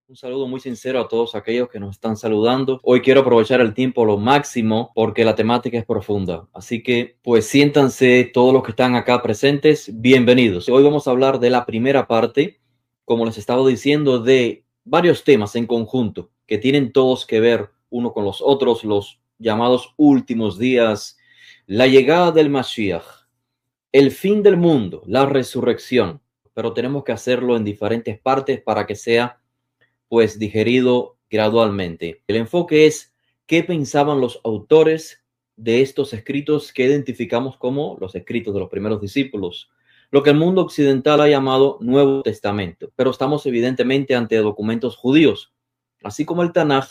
Un saludo muy sincero a todos aquellos que nos están saludando. Hoy quiero aprovechar el tiempo lo máximo porque la temática es profunda. Así que, pues siéntanse todos los que están acá presentes, bienvenidos. Hoy vamos a hablar de la primera parte, como les estaba diciendo, de varios temas en conjunto que tienen todos que ver uno con los otros, los llamados últimos días, la llegada del Mashiach, el fin del mundo, la resurrección. Pero tenemos que hacerlo en diferentes partes para que sea pues digerido gradualmente. El enfoque es qué pensaban los autores de estos escritos que identificamos como los escritos de los primeros discípulos, lo que el mundo occidental ha llamado Nuevo Testamento, pero estamos evidentemente ante documentos judíos, así como el Tanaj,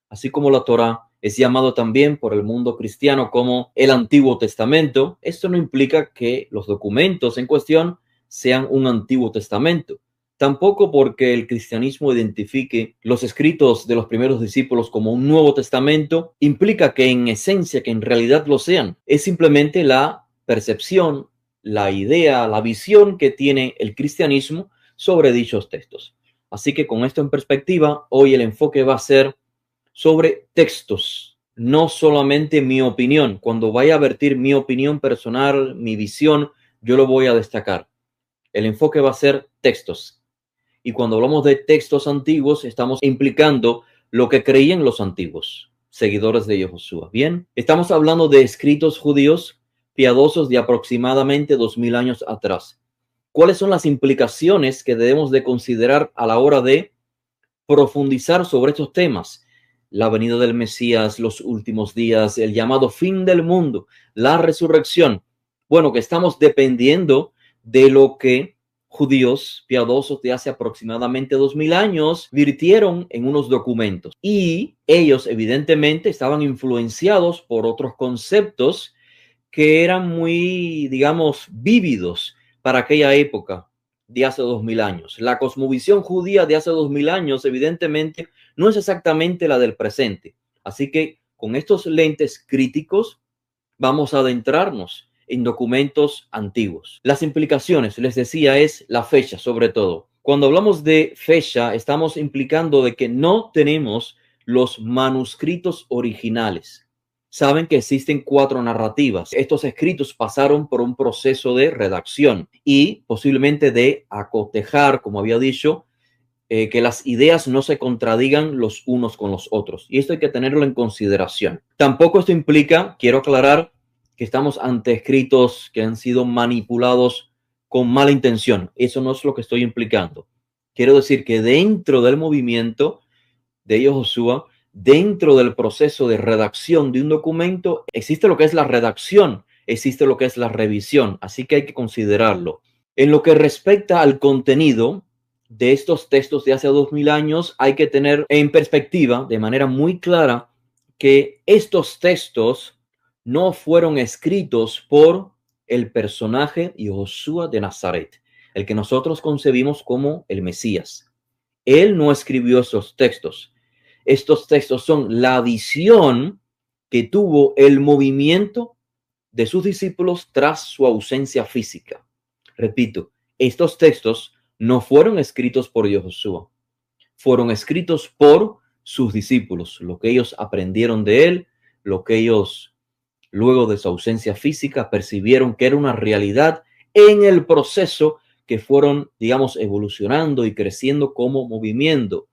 así como la Torá, es llamado también por el mundo cristiano como el Antiguo Testamento. Esto no implica que los documentos en cuestión sean un Antiguo Testamento. Tampoco porque el cristianismo identifique los escritos de los primeros discípulos como un Nuevo Testamento, implica que en esencia, que en realidad lo sean. Es simplemente la percepción, la idea, la visión que tiene el cristianismo sobre dichos textos. Así que con esto en perspectiva, hoy el enfoque va a ser sobre textos, no solamente mi opinión. Cuando vaya a vertir mi opinión personal, mi visión, yo lo voy a destacar. El enfoque va a ser textos. Y cuando hablamos de textos antiguos, estamos implicando lo que creían los antiguos, seguidores de Yahushua. Bien, estamos hablando de escritos judíos piadosos de aproximadamente 2000 años atrás. ¿Cuáles son las implicaciones que debemos de considerar a la hora de profundizar sobre estos temas? La venida del Mesías, los últimos días, el llamado fin del mundo, la resurrección. Bueno, que estamos dependiendo de lo que judíos piadosos de hace aproximadamente 2000 años virtieron en unos documentos. Y ellos evidentemente estaban influenciados por otros conceptos que eran muy, digamos, vívidos para aquella época de hace 2000 años. La cosmovisión judía de hace 2000 años evidentemente no es exactamente la del presente. Así que con estos lentes críticos vamos a adentrarnos en documentos antiguos. Las implicaciones, les decía, es la fecha sobre todo. Cuando hablamos de fecha, estamos implicando de que no tenemos los manuscritos originales. Saben que existen 4 narrativas. Estos escritos pasaron por un proceso de redacción y posiblemente de acotejar, como había dicho, que las ideas no se contradigan los unos con los otros. Y esto hay que tenerlo en consideración. Tampoco esto implica, quiero aclarar, que estamos ante escritos que han sido manipulados con mala intención. Eso no es lo que estoy implicando. Quiero decir que dentro del movimiento de Yahushua, dentro del proceso de redacción de un documento, existe lo que es la redacción, existe lo que es la revisión. Así que hay que considerarlo. En lo que respecta al contenido de estos textos de hace 2000 años, hay que tener en perspectiva de manera muy clara que estos textos no fueron escritos por el personaje Yahushua de Nazaret, el que nosotros concebimos como el Mesías. Él no escribió esos textos. Estos textos son la visión que tuvo el movimiento de sus discípulos tras su ausencia física. Repito, estos textos no fueron escritos por Yahushua, fueron escritos por sus discípulos, lo que ellos aprendieron de él, lo que ellos luego de su ausencia física percibieron que era una realidad en el proceso que fueron, digamos, evolucionando y creciendo como movimiento,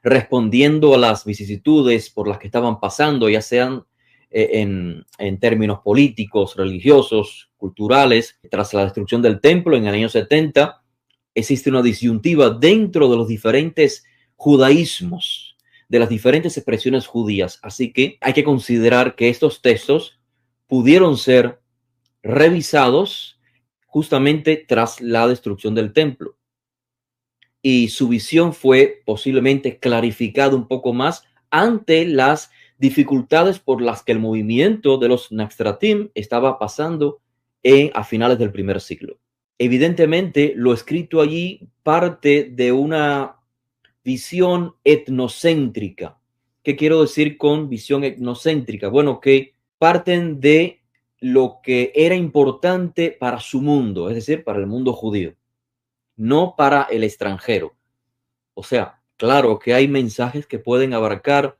respondiendo a las vicisitudes por las que estaban pasando, ya sean en términos políticos, religiosos, culturales. Tras la destrucción del templo en el año 70, existe una disyuntiva dentro de los diferentes judaísmos, de las diferentes expresiones judías. Así que hay que considerar que estos textos pudieron ser revisados justamente tras la destrucción del templo. Y su visión fue posiblemente clarificada un poco más ante las dificultades por las que el movimiento de los Naxtratim estaba pasando a finales del primer siglo. Evidentemente, lo escrito allí parte de una visión etnocéntrica. ¿Qué quiero decir con visión etnocéntrica? Bueno, que parten de lo que era importante para su mundo, es decir, para el mundo judío, no para el extranjero. O sea, claro que hay mensajes que pueden abarcar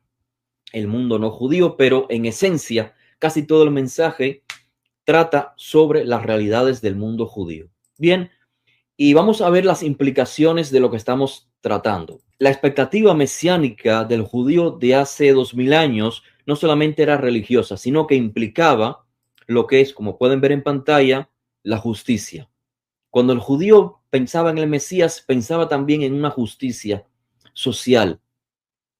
el mundo no judío, pero en esencia, casi todo el mensaje trata sobre las realidades del mundo judío. Bien, y vamos a ver las implicaciones de lo que estamos tratando. La expectativa mesiánica del judío de hace 2000 años no solamente era religiosa, sino que implicaba lo que es, como pueden ver en pantalla, la justicia. Cuando el judío pensaba en el Mesías, pensaba también en una justicia social,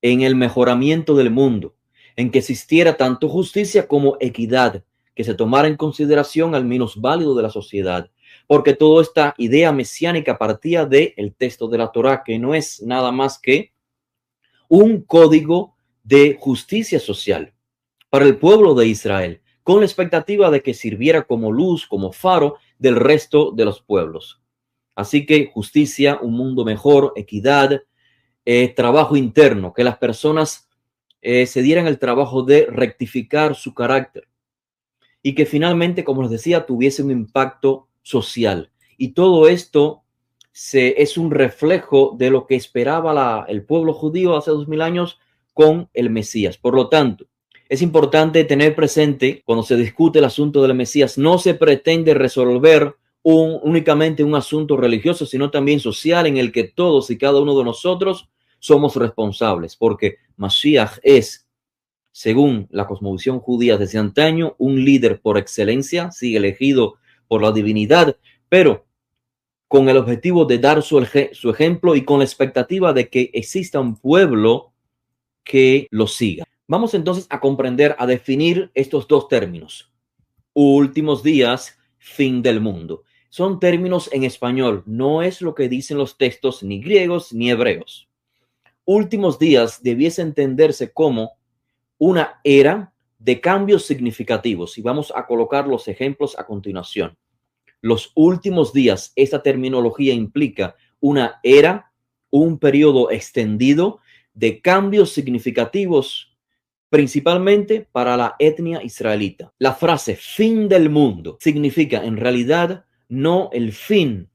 en el mejoramiento del mundo, en que existiera tanto justicia como equidad, que se tomara en consideración al menos válido de la sociedad, porque toda esta idea mesiánica partía del texto de la Torá, que no es nada más que un código de justicia social para el pueblo de Israel, con la expectativa de que sirviera como luz, como faro del resto de los pueblos. Así que justicia, un mundo mejor, equidad, trabajo interno, que las personas se dieran el trabajo de rectificar su carácter y que finalmente, como les decía, tuviese un impacto social. Y todo esto es un reflejo de lo que esperaba el pueblo judío hace 2000 años con el Mesías. Por lo tanto, es importante tener presente cuando se discute el asunto del Mesías, no se pretende resolver únicamente un asunto religioso, sino también social en el que todos y cada uno de nosotros somos responsables, porque Mashiach es, según la cosmovisión judía desde antaño, un líder por excelencia, sí, elegido por la divinidad, pero con el objetivo de dar su ejemplo y con la expectativa de que exista un pueblo que lo siga. Vamos entonces a comprender, a definir estos dos términos. Últimos días, fin del mundo. Son términos en español, no es lo que dicen los textos ni griegos ni hebreos. Últimos días debiese entenderse como una era de cambios significativos y vamos a colocar los ejemplos a continuación. Los últimos días, esta terminología implica una era, un periodo extendido de cambios significativos, principalmente para la etnia israelita. La frase fin del mundo significa en realidad no el fin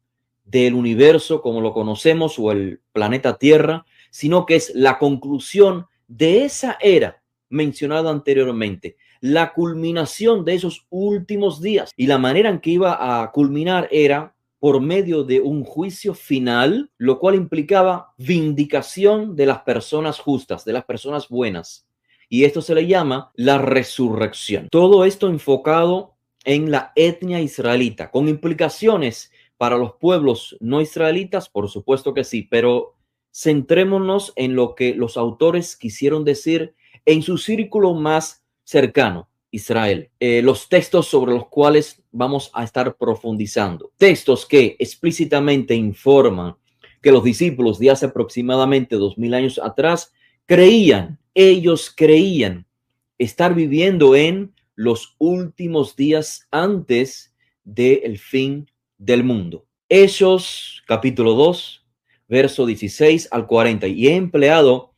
del universo como lo conocemos o el planeta Tierra, sino que es la conclusión de esa era mencionada anteriormente, la culminación de esos últimos días. Y la manera en que iba a culminar era por medio de un juicio final, lo cual implicaba vindicación de las personas justas, de las personas buenas. Y esto se le llama la resurrección. Todo esto enfocado en la etnia israelita, con implicaciones para los pueblos no israelitas, por supuesto que sí, pero centrémonos en lo que los autores quisieron decir en su círculo más cercano, Israel. Los textos sobre los cuales vamos a estar profundizando. Textos que explícitamente informan que los discípulos de hace aproximadamente 2000 años atrás ellos creían estar viviendo en los últimos días antes del fin del mundo. Hechos capítulo 2, verso 16 al 40. Y he empleado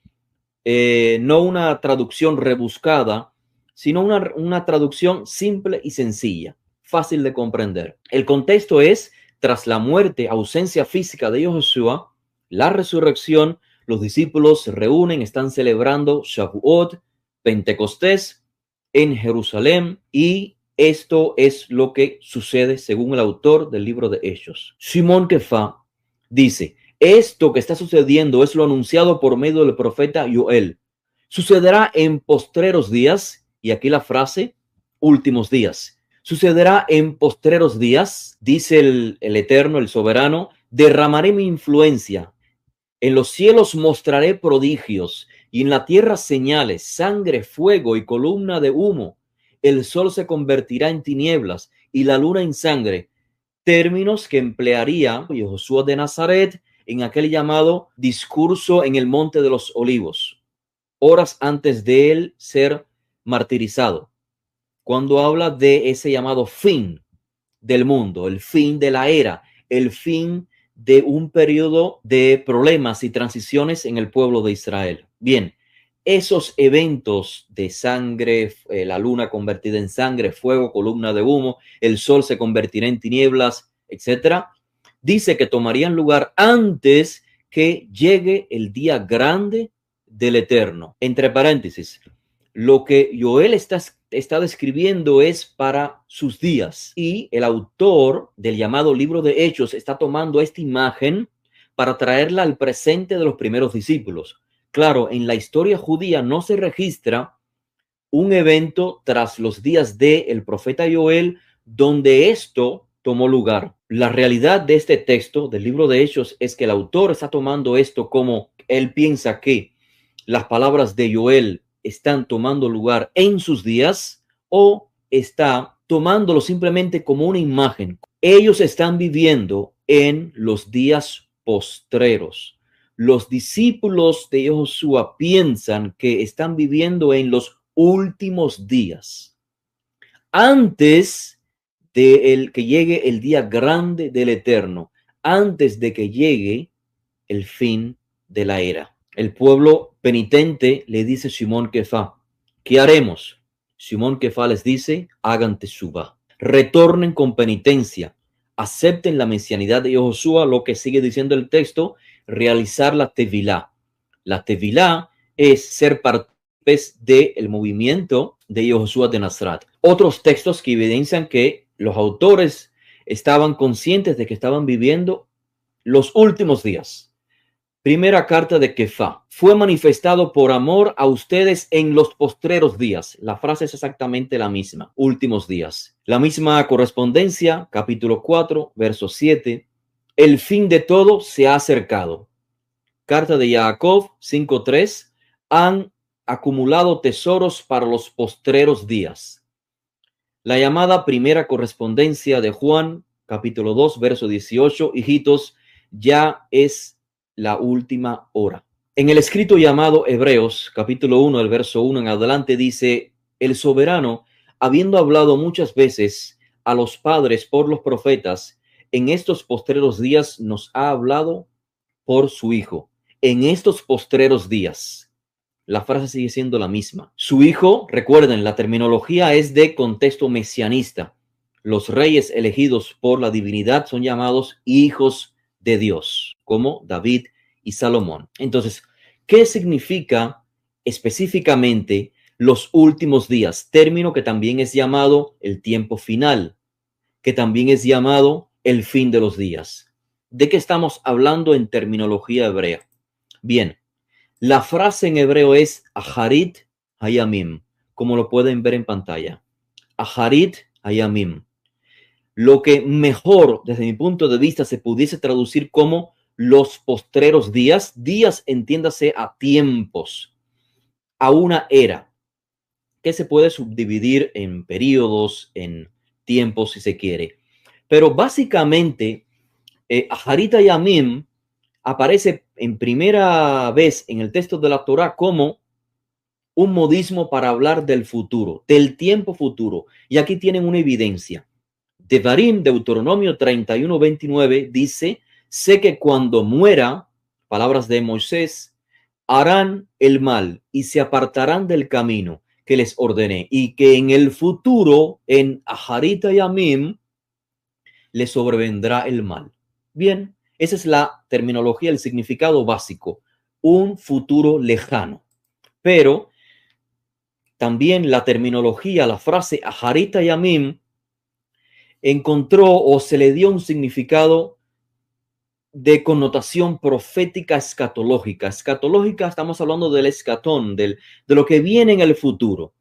no una traducción rebuscada, sino una traducción simple y sencilla, fácil de comprender. El contexto es, tras la muerte, ausencia física de Yoshua, la resurrección, los discípulos se reúnen, están celebrando Shavuot, Pentecostés, en Jerusalén, y esto es lo que sucede según el autor del libro de Hechos. Simón Kefá dice: esto que está sucediendo es lo anunciado por medio del profeta Joel. Sucederá en postreros días, y aquí la frase, últimos días. Sucederá en postreros días, dice el Eterno, el Soberano, derramaré mi influencia. En los cielos mostraré prodigios y en la tierra señales, sangre, fuego y columna de humo. El sol se convertirá en tinieblas y la luna en sangre. Términos que emplearía Josué de Nazaret en aquel llamado discurso en el Monte de los Olivos, horas antes de él ser martirizado, cuando habla de ese llamado fin del mundo, el fin de la era, el fin de un periodo de problemas y transiciones en el pueblo de Israel. Bien, esos eventos de sangre, la luna convertida en sangre, fuego, columna de humo, el sol se convertirá en tinieblas, etcétera, dice que tomarían lugar antes que llegue el día grande del Eterno. Entre paréntesis, lo que Joel está describiendo es para sus días, y el autor del llamado libro de Hechos está tomando esta imagen para traerla al presente de los primeros discípulos. Claro, en la historia judía no se registra un evento tras los días del profeta Joel donde esto tomó lugar. La realidad de este texto del libro de Hechos es que el autor está tomando esto como él piensa que las palabras de Joel están tomando lugar en sus días, o está tomándolo simplemente como una imagen. Ellos están viviendo en los días postreros. Los discípulos de Josué piensan que están viviendo en los últimos días, antes de que llegue el día grande del Eterno, antes de que llegue el fin de la era. El pueblo penitente le dice a Simón Kefá, ¿qué haremos? Simón Kefá les dice, hagan teshuva, retornen con penitencia, acepten la mesianidad de Josué, lo que sigue diciendo el texto, realizar la tevilá. La tevilá es ser partícipes del movimiento de Josué de Nazaret. Otros textos que evidencian que los autores estaban conscientes de que estaban viviendo los últimos días. Primera carta de Kefá. Fue manifestado por amor a ustedes en los postreros días. La frase es exactamente la misma. Últimos días. La misma correspondencia, capítulo 4, verso 7. El fin de todo se ha acercado. Carta de Jacob 5:3. Han acumulado tesoros para los postreros días. La llamada primera correspondencia de Juan, capítulo 2, verso 18. Hijitos, ya es la última hora. En el escrito llamado Hebreos, capítulo 1, el verso 1 en adelante, dice: el soberano, habiendo hablado muchas veces a los padres por los profetas, en estos postreros días nos ha hablado por su Hijo. En estos postreros días. La frase sigue siendo la misma. Su Hijo, recuerden, la terminología es de contexto mesianista. Los reyes elegidos por la divinidad son llamados hijos de Dios, como David y Salomón. Entonces, ¿qué significa específicamente los últimos días? Término que también es llamado el tiempo final, que también es llamado el fin de los días. ¿De qué estamos hablando en terminología hebrea? Bien, la frase en hebreo es Aharit Hayamim, como lo pueden ver en pantalla. Aharit Hayamim. Lo que mejor, desde mi punto de vista, se pudiese traducir como los postreros días. Días, entiéndase, a tiempos, a una era, que se puede subdividir en periodos, en tiempos, si se quiere. Pero básicamente, Aharit Hayamim aparece en primera vez en el texto de la Torá como un modismo para hablar del futuro, del tiempo futuro. Y aquí tienen una evidencia. Devarim, Deuteronomio 31:29 dice: sé que cuando muera, palabras de Moisés, harán el mal y se apartarán del camino que les ordené, y que en el futuro, en Aharit Hayamim, les sobrevendrá el mal. Bien, esa es la terminología, el significado básico, un futuro lejano. Pero también la terminología, la frase Aharit Hayamim, encontró o se le dio un significado de connotación profética escatológica. Escatológica, estamos hablando del escatón, de lo que viene en el futuro.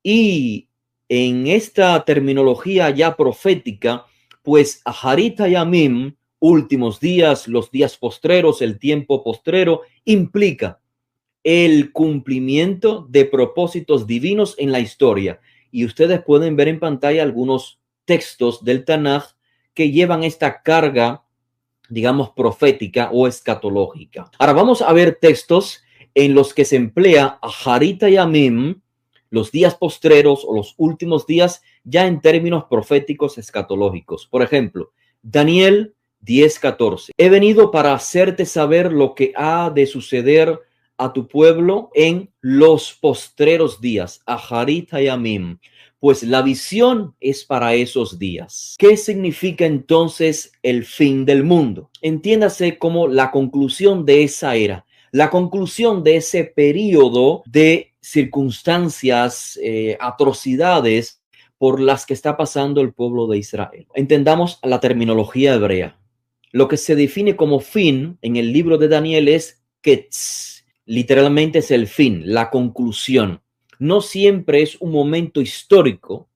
Y en esta terminología ya profética, pues Aharit Hayamim, últimos días, los días postreros, el tiempo postrero, implica el cumplimiento de propósitos divinos en la historia. Y ustedes pueden ver en pantalla algunos textos del Tanaj que llevan esta carga, digamos, profética o escatológica. Ahora vamos a ver textos en los que se emplea Aharit Hayamim, los días postreros o los últimos días, ya en términos proféticos escatológicos. Por ejemplo, Daniel 10:14. He venido para hacerte saber lo que ha de suceder a tu pueblo en los postreros días, Aharit Hayamim, pues la visión es para esos días. ¿Qué significa entonces el fin del mundo? Entiéndase como la conclusión de esa era, la conclusión de ese periodo de circunstancias, atrocidades por las que está pasando el pueblo de Israel. Entendamos la terminología hebrea. Lo que se define como fin en el libro de Daniel es Ketz. Literalmente es el fin, la conclusión. No siempre es un momento histórico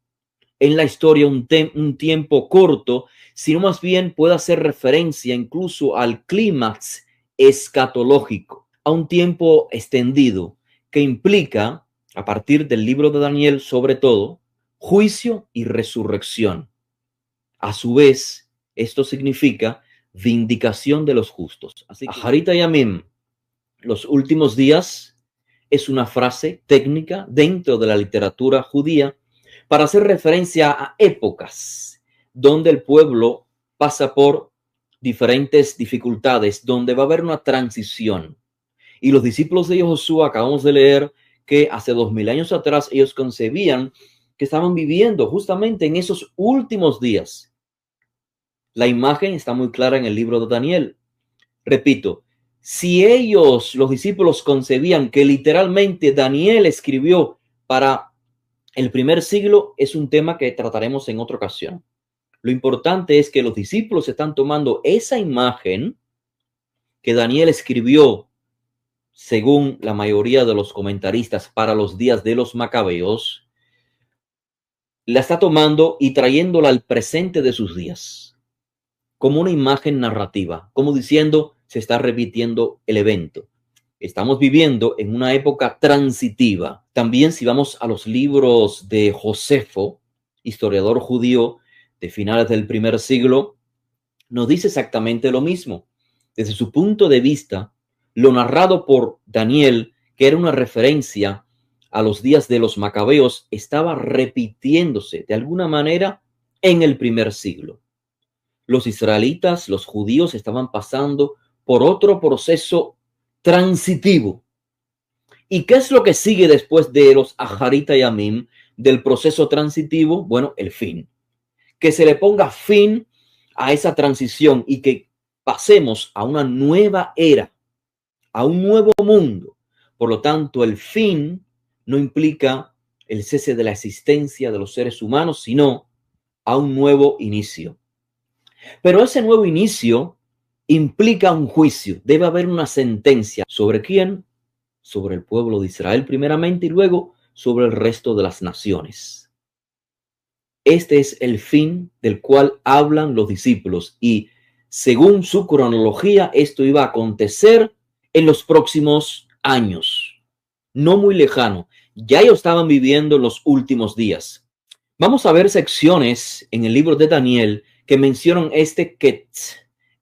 en la historia, un tiempo corto, sino más bien puede hacer referencia incluso al clímax escatológico, a un tiempo extendido que implica, a partir del libro de Daniel sobre todo, juicio y resurrección. A su vez, esto significa vindicación de los justos. Así que Aharit Hayamim, los últimos días, es una frase técnica dentro de la literatura judía para hacer referencia a épocas donde el pueblo pasa por diferentes dificultades, donde va a haber una transición. Y los discípulos de Josué, acabamos de leer que hace 2000 años atrás ellos concebían que estaban viviendo justamente en esos últimos días. La imagen está muy clara en el libro de Daniel. Repito, si ellos, los discípulos, concebían que literalmente Daniel escribió para el primer siglo, es un tema que trataremos en otra ocasión. Lo importante es que los discípulos están tomando esa imagen que Daniel escribió, según la mayoría de los comentaristas, para los días de los macabeos, la está tomando y trayéndola al presente de sus días, como una imagen narrativa, como diciendo, se está repitiendo el evento. Estamos viviendo en una época transitiva. También si vamos a los libros de Josefo, historiador judío de finales del primer siglo, nos dice exactamente lo mismo. Desde su punto de vista, lo narrado por Daniel, que era una referencia a los días de los macabeos, estaba repitiéndose de alguna manera en el primer siglo. Los israelitas, los judíos, estaban pasando por otro proceso transitivo. ¿Y qué es lo que sigue después de los Aharit Hayamim, del proceso transitivo? Bueno, el fin. Que se le ponga fin a esa transición y que pasemos a una nueva era, a un nuevo mundo. Por lo tanto, el fin no implica el cese de la existencia de los seres humanos, sino a un nuevo inicio. Pero ese nuevo inicio implica un juicio. Debe haber una sentencia. ¿Sobre quién? Sobre el pueblo de Israel primeramente y luego sobre el resto de las naciones. Este es el fin del cual hablan los discípulos y según su cronología esto iba a acontecer en los próximos años, no muy lejano. Ya ellos estaban viviendo los últimos días. Vamos a ver secciones en el libro de Daniel que mencionan este Ketz,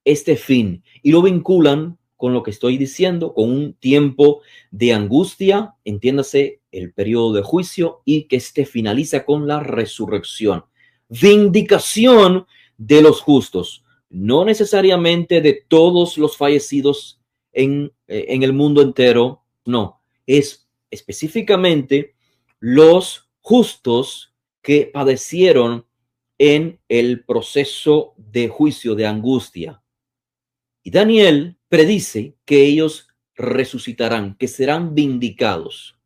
este fin, y lo vinculan con lo que estoy diciendo, con un tiempo de angustia, entiéndase el periodo de juicio, y que finaliza con la resurrección. Vindicación de los justos, no necesariamente de todos los fallecidos en el mundo entero, no, es específicamente los justos que padecieron en el proceso de juicio, de angustia. Y Daniel predice que ellos resucitarán, que serán vindicados.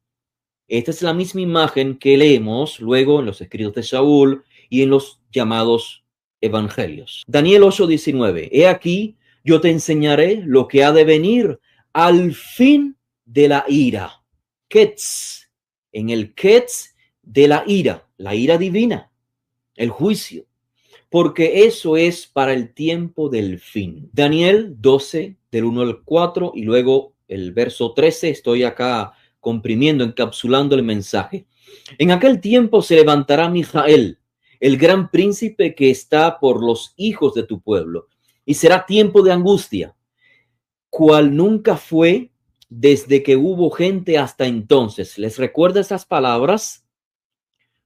Esta es la misma imagen que leemos luego en los escritos de Saúl y en los llamados evangelios. Daniel 8:19. He aquí, yo te enseñaré lo que ha de venir al fin de la ira. Ketz, en el Ketz de la ira divina, el juicio, porque eso es para el tiempo del fin. Daniel 12, del 1 al 4, y luego el verso 13, estoy acá comprimiendo, encapsulando el mensaje. En aquel tiempo se levantará Mijael, el gran príncipe que está por los hijos de tu pueblo, y será tiempo de angustia, cual nunca fue desde que hubo gente hasta entonces. ¿Les recuerda esas palabras?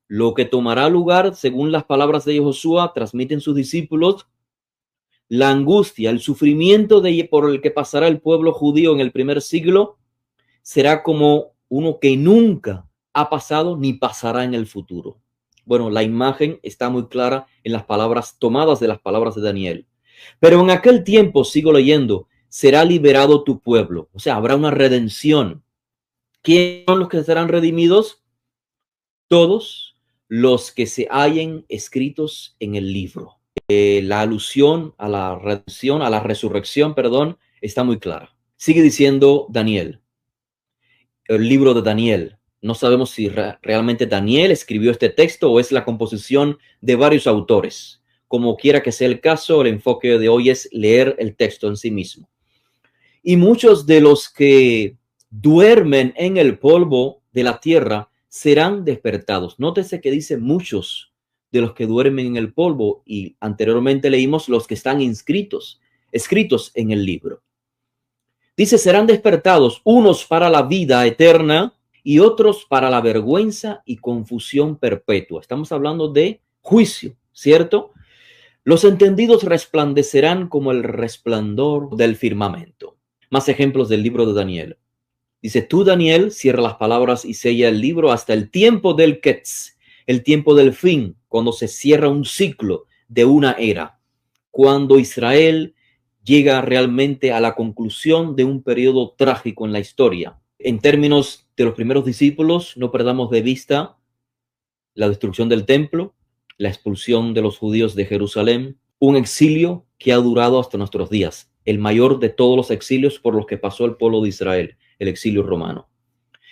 Lo que tomará lugar, según las palabras de Josué, transmiten sus discípulos, la angustia, el sufrimiento por el que pasará el pueblo judío en el primer siglo, será como uno que nunca ha pasado ni pasará en el futuro. Bueno, la imagen está muy clara en las palabras tomadas de las palabras de Daniel. Pero en aquel tiempo, sigo leyendo, será liberado tu pueblo. O sea, habrá una redención. ¿Quiénes son los que serán redimidos? Todos los que se hallen escritos en el libro. La alusión a la redención, a la resurrección, perdón, está muy clara. Sigue diciendo Daniel, el libro de Daniel. No sabemos si realmente Daniel escribió este texto o es la composición de varios autores. Como quiera que sea el caso, el enfoque de hoy es leer el texto en sí mismo. Y muchos de los que duermen en el polvo de la tierra serán despertados. Nótese que dice muchos de los que duermen en el polvo, y anteriormente leímos los que están escritos en el libro. Dice, serán despertados unos para la vida eterna y otros para la vergüenza y confusión perpetua. Estamos hablando de juicio, ¿cierto? Los entendidos resplandecerán como el resplandor del firmamento. Más ejemplos del libro de Daniel. Dice, tú, Daniel, cierra las palabras y sella el libro hasta el tiempo del Ketz, el tiempo del fin, cuando se cierra un ciclo de una era, cuando Israel llega realmente a la conclusión de un periodo trágico en la historia. En términos de los primeros discípulos, no perdamos de vista la destrucción del templo, la expulsión de los judíos de Jerusalén, un exilio que ha durado hasta nuestros días, el mayor de todos los exilios por los que pasó el pueblo de Israel, el exilio romano.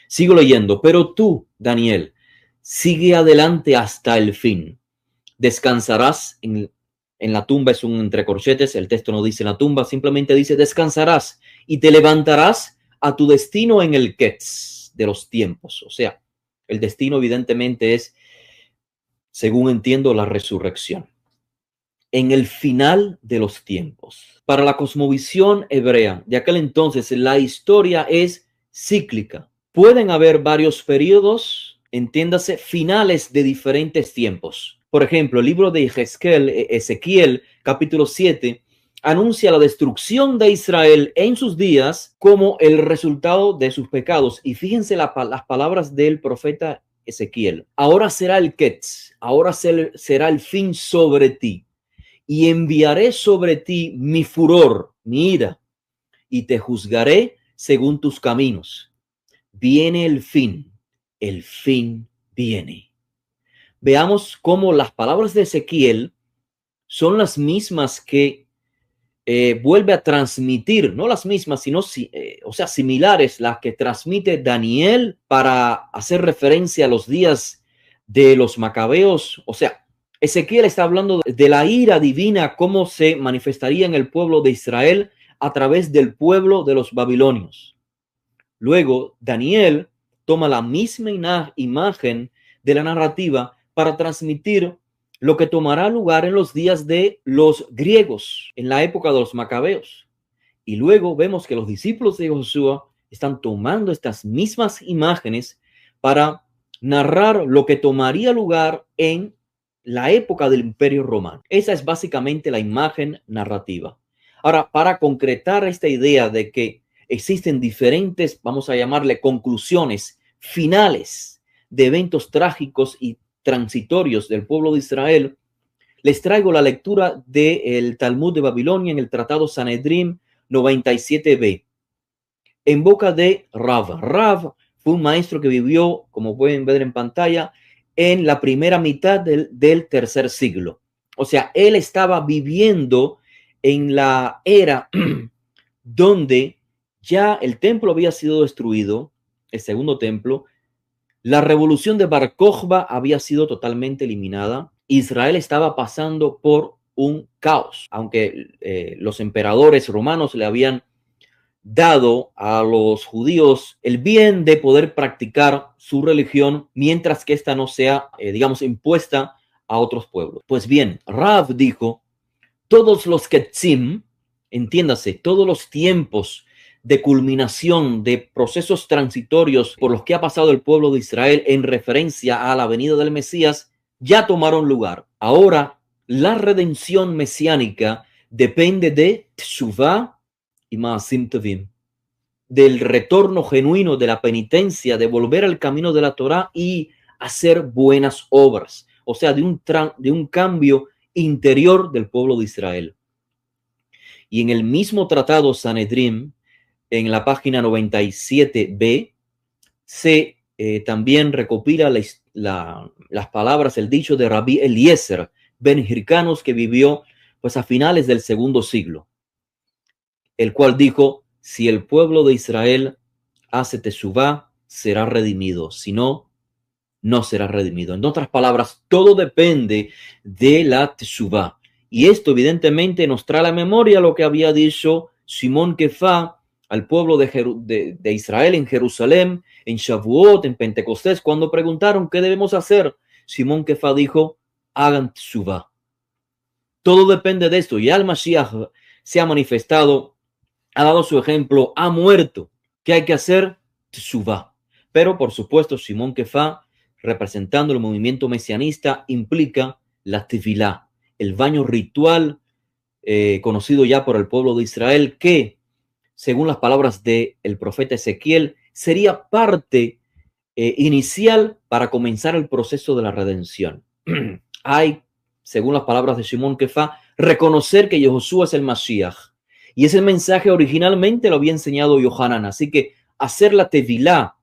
Sigo leyendo, pero tú, Daniel, sigue adelante hasta el fin. Descansarás en la tumba, es un entre corchetes, el texto no dice la tumba, simplemente dice descansarás y te levantarás a tu destino en el Ketz de los tiempos. O sea, el destino evidentemente es, según entiendo, la resurrección. En el final de los tiempos. Para la cosmovisión hebrea de aquel entonces, la historia es cíclica. Pueden haber varios periodos, entiéndase, finales de diferentes tiempos. Por ejemplo, el libro de Ezequiel, capítulo 7, anuncia la destrucción de Israel en sus días como el resultado de sus pecados. Y fíjense las palabras del profeta Ezequiel. Ahora será el Ketz, ahora será el fin sobre ti. Y enviaré sobre ti mi furor, mi ira, y te juzgaré según tus caminos. Viene el fin viene. Veamos cómo las palabras de Ezequiel son las mismas que vuelve a transmitir, no las mismas, sino similares, las que transmite Daniel para hacer referencia a los días de los macabeos. O sea, Ezequiel está hablando de la ira divina, cómo se manifestaría en el pueblo de Israel a través del pueblo de los babilonios. Luego, Daniel toma la misma imagen de la narrativa para transmitir lo que tomará lugar en los días de los griegos, en la época de los macabeos. Y luego vemos que los discípulos de Josué están tomando estas mismas imágenes para narrar lo que tomaría lugar en la época del Imperio Romano. Esa es básicamente la imagen narrativa. Ahora, para concretar esta idea de que existen diferentes, vamos a llamarle conclusiones finales de eventos trágicos y transitorios del pueblo de Israel, les traigo la lectura del Talmud de Babilonia en el Tratado Sanedrín 97b, en boca de Rav. Rav fue un maestro que vivió, como pueden ver en pantalla, en la primera mitad del tercer siglo. O sea, él estaba viviendo en la era donde ya el templo había sido destruido, el segundo templo, la revolución de Bar Kokhba había sido totalmente eliminada. Israel estaba pasando por un caos, aunque los emperadores romanos le habían dado a los judíos el bien de poder practicar su religión mientras que esta no sea, impuesta a otros pueblos. Pues bien, Rav dijo, todos los Ketzim, entiéndase, todos los tiempos de culminación de procesos transitorios por los que ha pasado el pueblo de Israel en referencia a la venida del Mesías, ya tomaron lugar. Ahora, la redención mesiánica depende de Teshuvah y Maasim Tovim. del retorno genuino, de la penitencia, de volver al camino de la Torá y hacer buenas obras. O sea, de un cambio interior del pueblo de Israel. Y en el mismo tratado Sanedrim, en la página 97b, se también recopila las palabras, el dicho de Rabí Eliezer ben Hircanos, que vivió pues a finales del segundo siglo, el cual dijo: si el pueblo de Israel hace teshuvá, será redimido; si no, no será redimido. En otras palabras, todo depende de la teshuvá. Y esto evidentemente nos trae a la memoria lo que había dicho Simón Kefá al pueblo de Israel en Jerusalén, en Shavuot, en Pentecostés, cuando preguntaron qué debemos hacer. Simón Kefá dijo: hagan teshuvá. Todo depende de esto. Ya el Mashiach se ha manifestado, ha dado su ejemplo, ha muerto. ¿Qué hay que hacer? Teshuvá. Pero por supuesto, Simón Kefá, representando el movimiento mesianista, implica la tevilá, el baño ritual conocido ya por el pueblo de Israel, que, según las palabras del profeta Ezequiel, sería parte inicial para comenzar el proceso de la redención. Hay, según las palabras de Simón Kefá, reconocer que Yehoshua es el Mashiach. Y ese mensaje originalmente lo había enseñado Yohanan. Así que hacer la tevilá,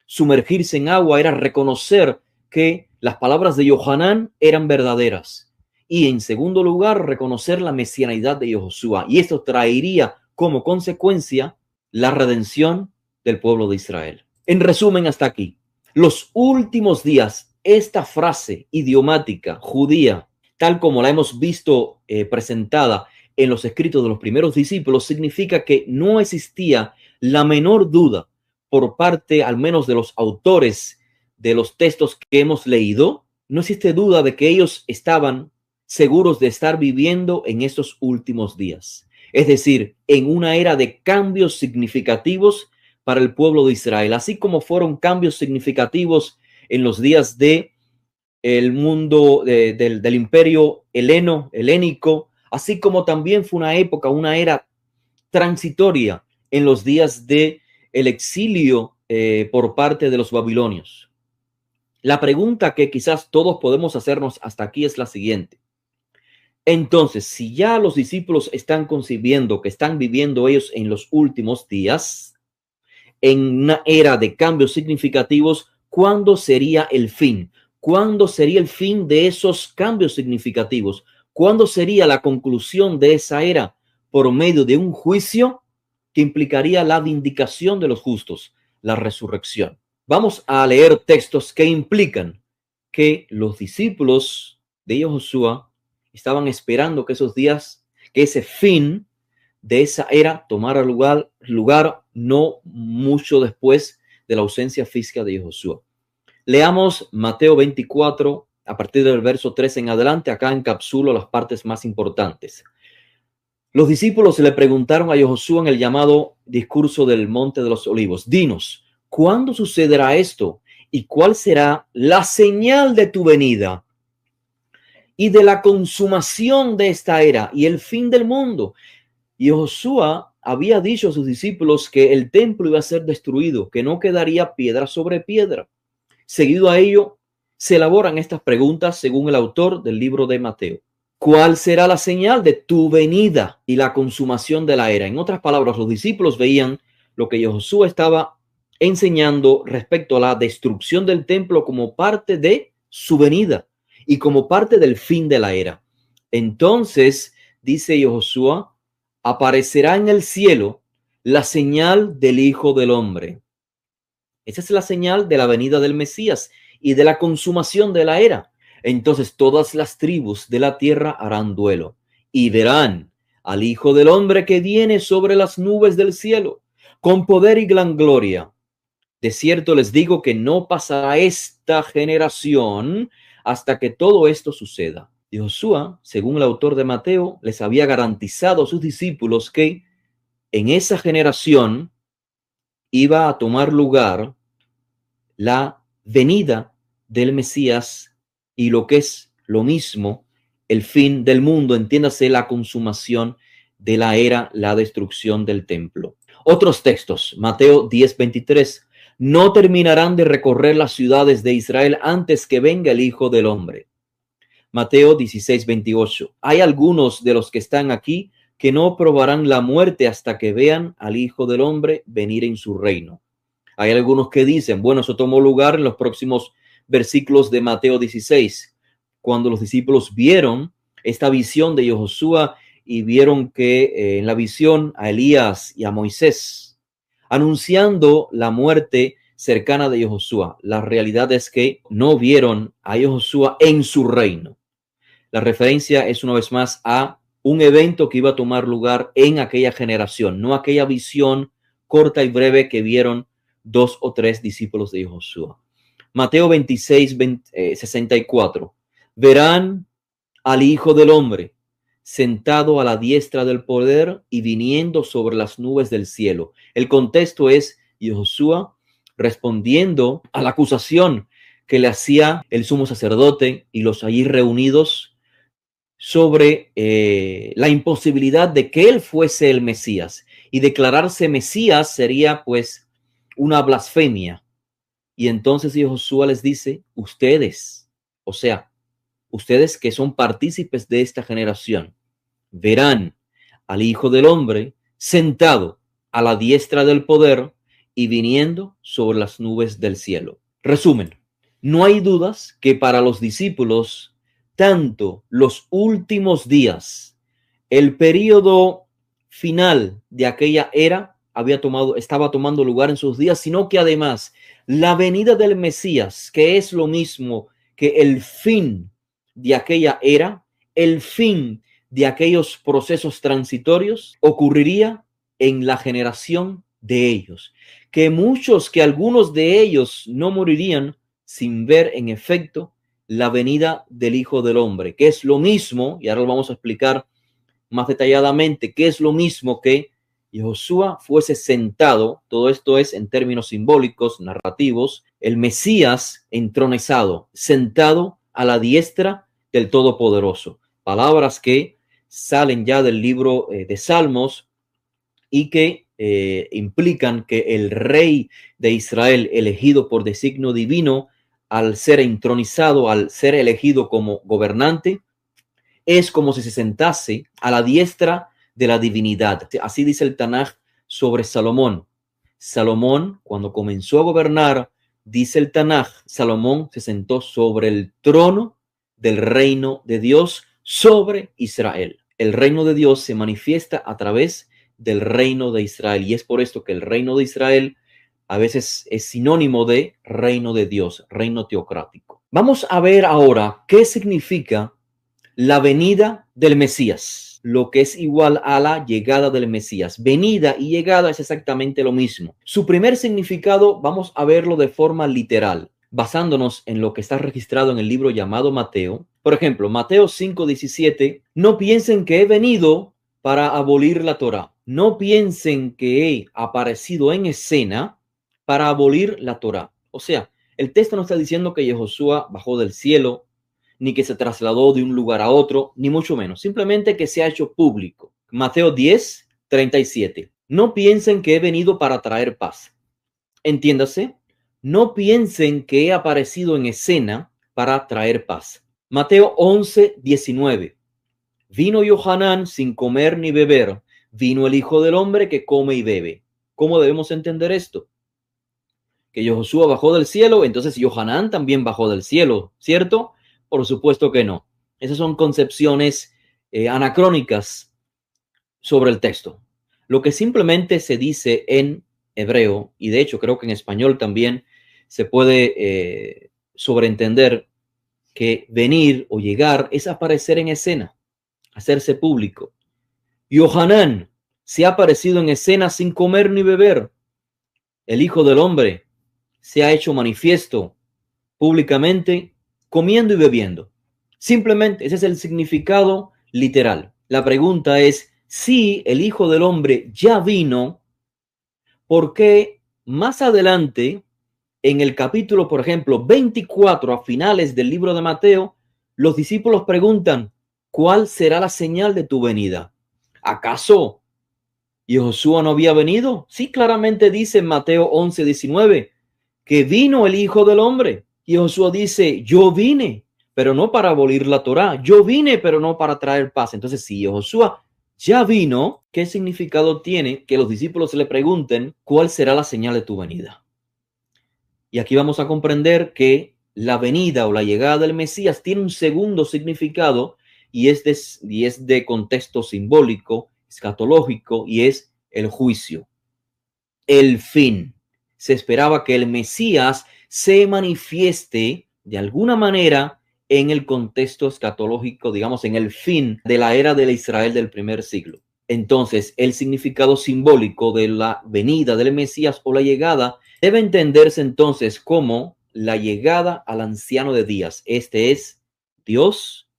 sumergirse en agua, era reconocer que las palabras de Yohanan eran verdaderas. Y en segundo lugar, reconocer la mesianidad de Yehoshua. Y esto traería como consecuencia la redención del pueblo de Israel. En resumen, hasta aquí, los últimos días, esta frase idiomática judía, tal como la hemos visto presentada en los escritos de los primeros discípulos, significa que no existía la menor duda por parte, al menos, de los autores de los textos que hemos leído. No existe duda de que ellos estaban seguros de estar viviendo en estos últimos días, es decir, en una era de cambios significativos para el pueblo de Israel, así como fueron cambios significativos en los días de el mundo del imperio helénico, así como también fue una época, una era transitoria en los días de el exilio por parte de los babilonios. La pregunta que quizás todos podemos hacernos hasta aquí es la siguiente. Entonces, si ya los discípulos están concibiendo que están viviendo ellos en los últimos días, en una era de cambios significativos, ¿cuándo sería el fin? ¿Cuándo sería el fin de esos cambios significativos? ¿Cuándo sería la conclusión de esa era? Por medio de un juicio que implicaría la vindicación de los justos, la resurrección. Vamos a leer textos que implican que los discípulos de Yehoshua estaban esperando que esos días, que ese fin de esa era tomara lugar no mucho después de la ausencia física de Yehoshua. Leamos Mateo 24, a partir del verso 3 en adelante. Acá encapsulo las partes más importantes. Los discípulos le preguntaron a Yehoshua en el llamado discurso del Monte de los Olivos: dinos, ¿cuándo sucederá esto? ¿Y cuál será la señal de tu venida y de la consumación de esta era y el fin del mundo? Y Josué había dicho a sus discípulos que el templo iba a ser destruido, que no quedaría piedra sobre piedra. Seguido a ello, se elaboran estas preguntas según el autor del libro de Mateo. ¿Cuál será la señal de tu venida y la consumación de la era? En otras palabras, los discípulos veían lo que Josué estaba enseñando respecto a la destrucción del templo como parte de su venida y como parte del fin de la era. Entonces, dice Josué, aparecerá en el cielo la señal del Hijo del Hombre. Esa es la señal de la venida del Mesías y de la consumación de la era. Entonces todas las tribus de la tierra harán duelo y verán al Hijo del Hombre que viene sobre las nubes del cielo con poder y gran gloria. De cierto les digo que no pasará esta generación hasta que todo esto suceda. Josué, según el autor de Mateo, les había garantizado a sus discípulos que en esa generación iba a tomar lugar la venida del Mesías y lo que es lo mismo, el fin del mundo, entiéndase la consumación de la era, la destrucción del templo. Otros textos, Mateo 10:23, no terminarán de recorrer las ciudades de Israel antes que venga el Hijo del Hombre. Mateo 16:28, hay algunos de los que están aquí que no probarán la muerte hasta que vean al Hijo del Hombre venir en su reino. Hay algunos que dicen, bueno, eso tomó lugar en los próximos versículos de Mateo 16, cuando los discípulos vieron esta visión de Josué y vieron que en la visión a Elías y a Moisés anunciando la muerte cercana de Josué. La realidad es que no vieron a Josué en su reino. La referencia es una vez más a un evento que iba a tomar lugar en aquella generación, no aquella visión corta y breve que vieron 2 o 3 discípulos de Josué. Mateo 64. Verán al Hijo del Hombre sentado a la diestra del poder y viniendo sobre las nubes del cielo. El contexto es Josué respondiendo a la acusación que le hacía el sumo sacerdote y los allí reunidos sobre la imposibilidad de que él fuese el Mesías. Y declararse Mesías sería pues una blasfemia. Y entonces Josué les dice, ustedes, o sea, ustedes que son partícipes de esta generación, verán al Hijo del Hombre sentado a la diestra del poder y viniendo sobre las nubes del cielo. Resumen, no hay dudas que para los discípulos, tanto los últimos días, el periodo final de aquella era estaba tomando lugar en sus días, sino que además la venida del Mesías, que es lo mismo que el fin de aquella era, el fin de aquellos procesos transitorios, ocurriría en la generación de ellos, que algunos de ellos no morirían sin ver en efecto la venida del Hijo del Hombre, que es lo mismo, y ahora lo vamos a explicar más detalladamente, que es lo mismo que Josué fuese sentado, todo esto es en términos simbólicos, narrativos, el Mesías entronizado, sentado a la diestra del Todopoderoso. Palabras que salen ya del libro de Salmos y que implican que el rey de Israel, elegido por designio divino, al ser entronizado, al ser elegido como gobernante, es como si se sentase a la diestra de la divinidad. Así dice el Tanaj sobre Salomón. Salomón, cuando comenzó a gobernar, dice el Tanaj, Salomón se sentó sobre el trono del reino de Dios sobre Israel. El reino de Dios se manifiesta a través del reino de Israel, y es por esto que el reino de Israel a veces es sinónimo de reino de Dios, reino teocrático. Vamos a ver ahora qué significa la venida del Mesías, lo que es igual a la llegada del Mesías. Venida y llegada es exactamente lo mismo. Su primer significado vamos a verlo de forma literal, basándonos en lo que está registrado en el libro llamado Mateo. Por ejemplo, Mateo 5:17, no piensen que he venido para abolir la Torá. No piensen que he aparecido en escena para abolir la Torá. O sea, el texto no está diciendo que Josué bajó del cielo, ni que se trasladó de un lugar a otro, ni mucho menos. Simplemente que se ha hecho público. Mateo 10:37. No piensen que he venido para traer paz. Entiéndase, no piensen que he aparecido en escena para traer paz. Mateo 11:19. Vino Johanán sin comer ni beber. Vino el Hijo del Hombre que come y bebe. ¿Cómo debemos entender esto? Que Josué bajó del cielo, entonces Johanán también bajó del cielo, ¿cierto? Por supuesto que no. Esas son concepciones anacrónicas sobre el texto. Lo que simplemente se dice en hebreo, y de hecho creo que en español también se puede sobreentender que venir o llegar es aparecer en escena, hacerse público. Johanán se ha aparecido en escena sin comer ni beber. El Hijo del Hombre se ha hecho manifiesto públicamente comiendo y bebiendo. Simplemente ese es el significado literal. La pregunta es, si el Hijo del Hombre ya vino, ¿por qué más adelante, en el capítulo, por ejemplo, 24, a finales del libro de Mateo, los discípulos preguntan, ¿cuál será la señal de tu venida? ¿Acaso Yehoshua no había venido? Sí, claramente dice en Mateo 11:19 que vino el Hijo del Hombre. Yehoshua dice, yo vine, pero no para abolir la Torá. Yo vine, pero no para traer paz. Entonces, si Yehoshua ya vino, ¿qué significado tiene que los discípulos le pregunten cuál será la señal de tu venida? Y aquí vamos a comprender que la venida o la llegada del Mesías tiene un segundo significado y es de contexto simbólico, escatológico, y es el juicio, el fin. Se esperaba que el Mesías se manifieste de alguna manera en el contexto escatológico, digamos, en el fin de la era del Israel del primer siglo. Entonces, el significado simbólico de la venida del Mesías o la llegada debe entenderse entonces como la llegada al anciano de días. Este es Dios,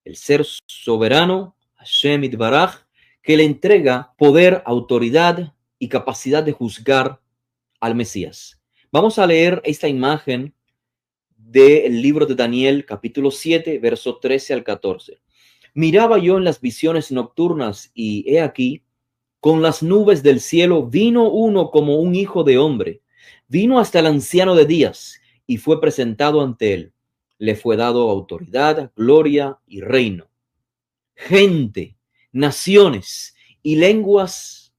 el ser soberano, Hashem Itbaraj, que le entrega poder, autoridad y capacidad de juzgar al Mesías. Vamos a leer esta imagen del libro de Daniel, capítulo 7, verso 13 al 14. Miraba yo en las visiones nocturnas y he aquí, con las nubes del cielo vino uno como un hijo de hombre. Vino hasta el anciano de días y fue presentado ante él. Le fue dado autoridad, gloria y reino. Gente, naciones y lenguas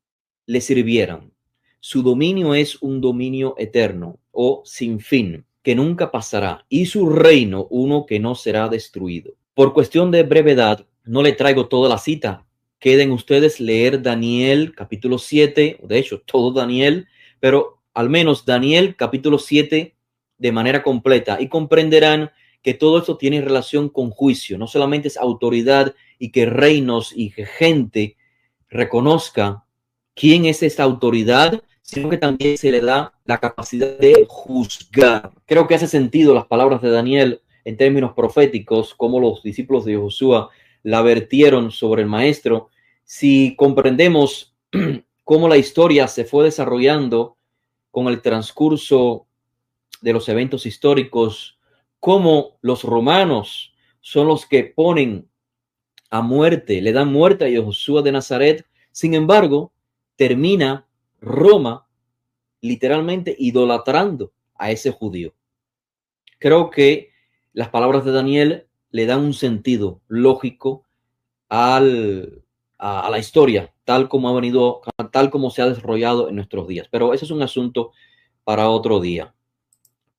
le sirvieran. Su dominio es un dominio eterno o sin fin, que nunca pasará, y su reino uno que no será destruido. Por cuestión de brevedad, no le traigo toda la cita. Queden ustedes leer Daniel capítulo 7, de hecho todo Daniel, pero al menos Daniel capítulo 7 de manera completa y comprenderán que todo esto tiene relación con juicio, no solamente es autoridad y que reinos y que gente reconozca quién es esta autoridad, sino que también se le da la capacidad de juzgar. Creo que hace sentido las palabras de Daniel en términos proféticos, como los discípulos de Josué la vertieron sobre el maestro. Si comprendemos cómo la historia se fue desarrollando con el transcurso de los eventos históricos, cómo los romanos son los que ponen a muerte, le dan muerte a Josué de Nazaret. Sin embargo, termina Roma literalmente idolatrando a ese judío. Creo que las palabras de Daniel le dan un sentido lógico a la historia, tal como se ha desarrollado en nuestros días. Pero ese es un asunto para otro día.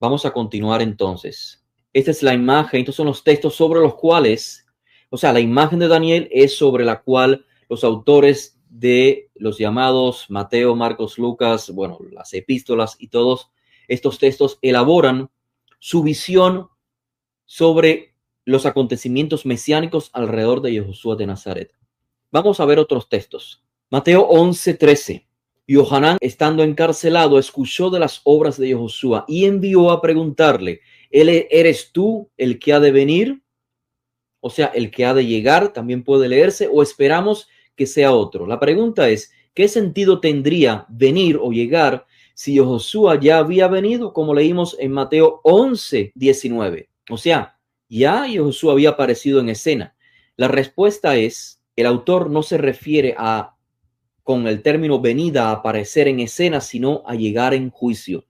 Vamos a continuar entonces. Esta es la imagen, estos son los textos sobre los cuales, o sea, la imagen de Daniel es sobre la cual los autores de los llamados Mateo, Marcos, Lucas, bueno, las epístolas y todos estos textos elaboran su visión sobre los acontecimientos mesiánicos alrededor de Josué de Nazaret. Vamos a ver otros textos. Mateo 11:13. Johanán, estando encarcelado, escuchó de las obras de Josué y envió a preguntarle, ¿eres tú el que ha de venir? O sea, el que ha de llegar, también puede leerse, o esperamos que sea otro. La pregunta es, ¿qué sentido tendría venir o llegar si Josué ya había venido, como leímos en Mateo 11:19? O sea, ya Josué había aparecido en escena. La respuesta es, el autor no se refiere con el término venida, a aparecer en escena, sino a llegar en juicio.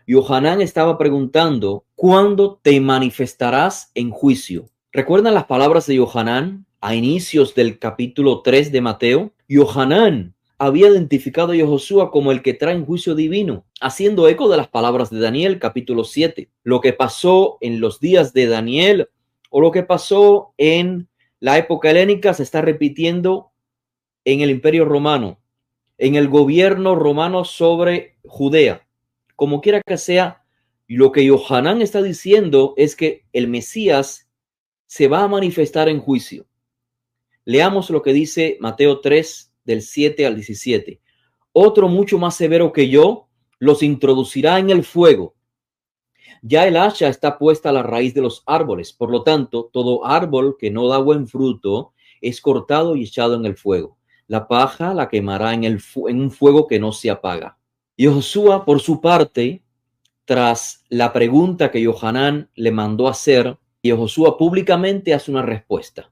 Johanán estaba preguntando, ¿cuándo te manifestarás en juicio? ¿Recuerdan las palabras de Johanán a inicios del capítulo 3 de Mateo? Johanán había identificado a Josué como el que trae un juicio divino, haciendo eco de las palabras de Daniel, capítulo 7. Lo que pasó en los días de Daniel o lo que pasó en la época helénica se está repitiendo en el Imperio Romano, en el gobierno romano sobre Judea. Como quiera que sea, lo que Johanán está diciendo es que el Mesías se va a manifestar en juicio. Leamos lo que dice Mateo 3, del 7 al 17. Otro mucho más severo que yo los introducirá en el fuego. Ya el hacha está puesta a la raíz de los árboles. Por lo tanto, todo árbol que no da buen fruto es cortado y echado en el fuego. La paja la quemará en un fuego que no se apaga. Y Josué, por su parte, tras la pregunta que Johanán le mandó hacer, Josué públicamente hace una respuesta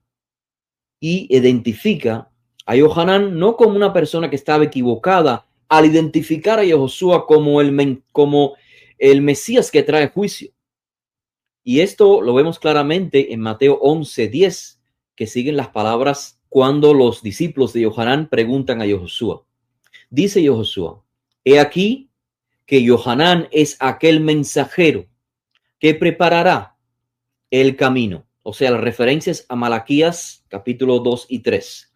y identifica a Yohanan no como una persona que estaba equivocada al identificar a Yehoshua como el Mesías que trae juicio. Y esto lo vemos claramente en Mateo 11:10, que siguen las palabras cuando los discípulos de Yohanan preguntan a Yehoshua. Dice Yehoshua: he aquí que Yohanan es aquel mensajero que preparará el camino. O sea, las referencias a Malaquías capítulo 2 y 3,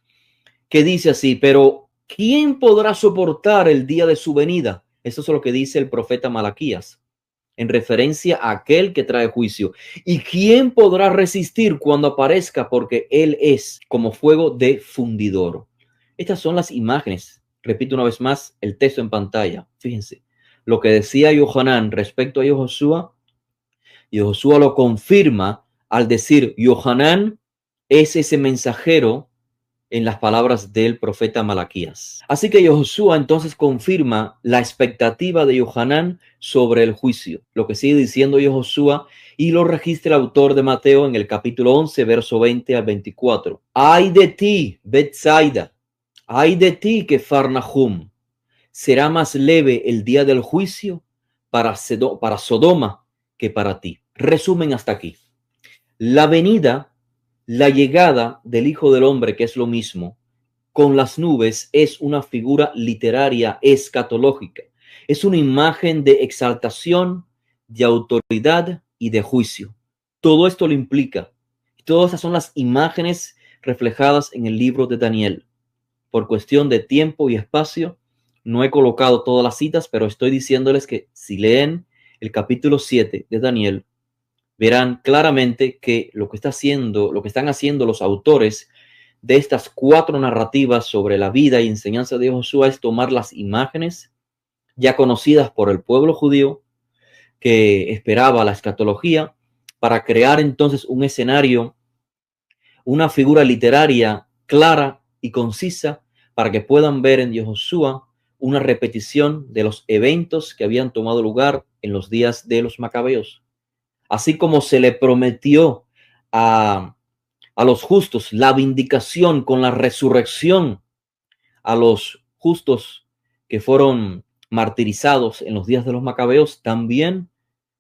que dice así: pero ¿quién podrá soportar el día de su venida? Eso es lo que dice el profeta Malaquías, en referencia a aquel que trae juicio. ¿Y quién podrá resistir cuando aparezca? Porque él es como fuego de fundidor. Estas son las imágenes. Repito una vez más el texto en pantalla. Fíjense, lo que decía Yohanan respecto a Yehoshua, Yehoshua lo confirma al decir: Yohanan es ese mensajero en las palabras del profeta Malaquías. Así que Yehoshua entonces confirma la expectativa de Yohanan sobre el juicio, lo que sigue diciendo Yehoshua, y lo registra el autor de Mateo en el capítulo 11, verso 20 al 24. Ay de ti, Betsaida, ay de ti, Cafarnaum, será más leve el día del juicio para Sodoma que para ti. Resumen hasta aquí. La llegada del Hijo del Hombre, que es lo mismo, con las nubes, es una figura literaria escatológica. Es una imagen de exaltación, de autoridad y de juicio. Todo esto lo implica. Todas esas son las imágenes reflejadas en el libro de Daniel. Por cuestión de tiempo y espacio, no he colocado todas las citas, pero estoy diciéndoles que si leen el capítulo 7 de Daniel, verán claramente que lo que están haciendo los autores de estas 4 narrativas sobre la vida y enseñanza de Josué es tomar las imágenes ya conocidas por el pueblo judío que esperaba la escatología, para crear entonces un escenario, una figura literaria clara y concisa, para que puedan ver en Josué una repetición de los eventos que habían tomado lugar en los días de los macabeos. Así como se le prometió a los justos la vindicación con la resurrección a los justos que fueron martirizados en los días de los macabeos, también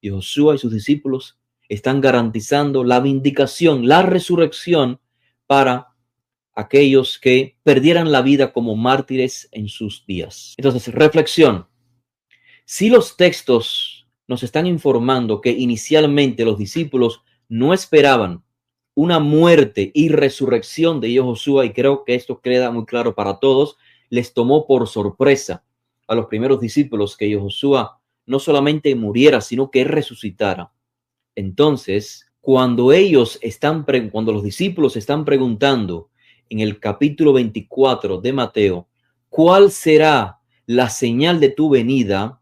Josué y sus discípulos están garantizando la vindicación, la resurrección para aquellos que perdieran la vida como mártires en sus días. Entonces, reflexión. Si los textos nos están informando que inicialmente los discípulos no esperaban una muerte y resurrección de Josué, y creo que esto queda muy claro para todos, les tomó por sorpresa a los primeros discípulos que Josué no solamente muriera, sino que resucitara. Entonces, cuando los discípulos están preguntando en el capítulo 24 de Mateo, ¿cuál será la señal de tu venida?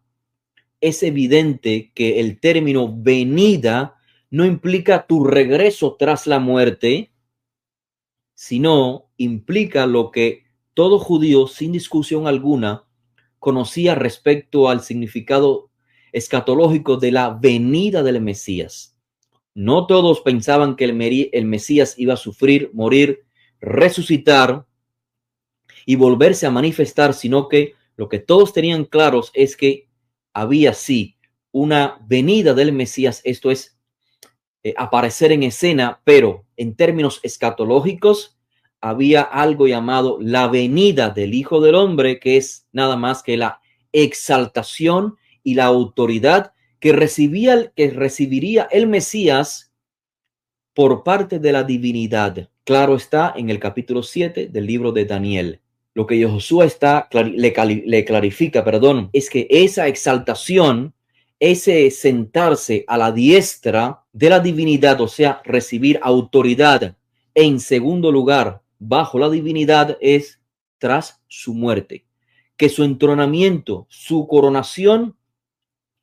Es evidente que el término venida no implica tu regreso tras la muerte, sino implica lo que todo judío, sin discusión alguna, conocía respecto al significado escatológico de la venida del Mesías. No todos pensaban que el Mesías iba a sufrir, morir, resucitar y volverse a manifestar, sino que lo que todos tenían claros es que había sí una venida del Mesías, esto es, aparecer en escena, pero en términos escatológicos había algo llamado la venida del Hijo del Hombre, que es nada más que la exaltación y la autoridad que recibiría el Mesías por parte de la divinidad. Claro está en el capítulo 7 del libro de Daniel. Lo que Josué le clarifica, es que esa exaltación, ese sentarse a la diestra de la divinidad, o sea, recibir autoridad en segundo lugar bajo la divinidad, es tras su muerte. Que su entronamiento, su coronación,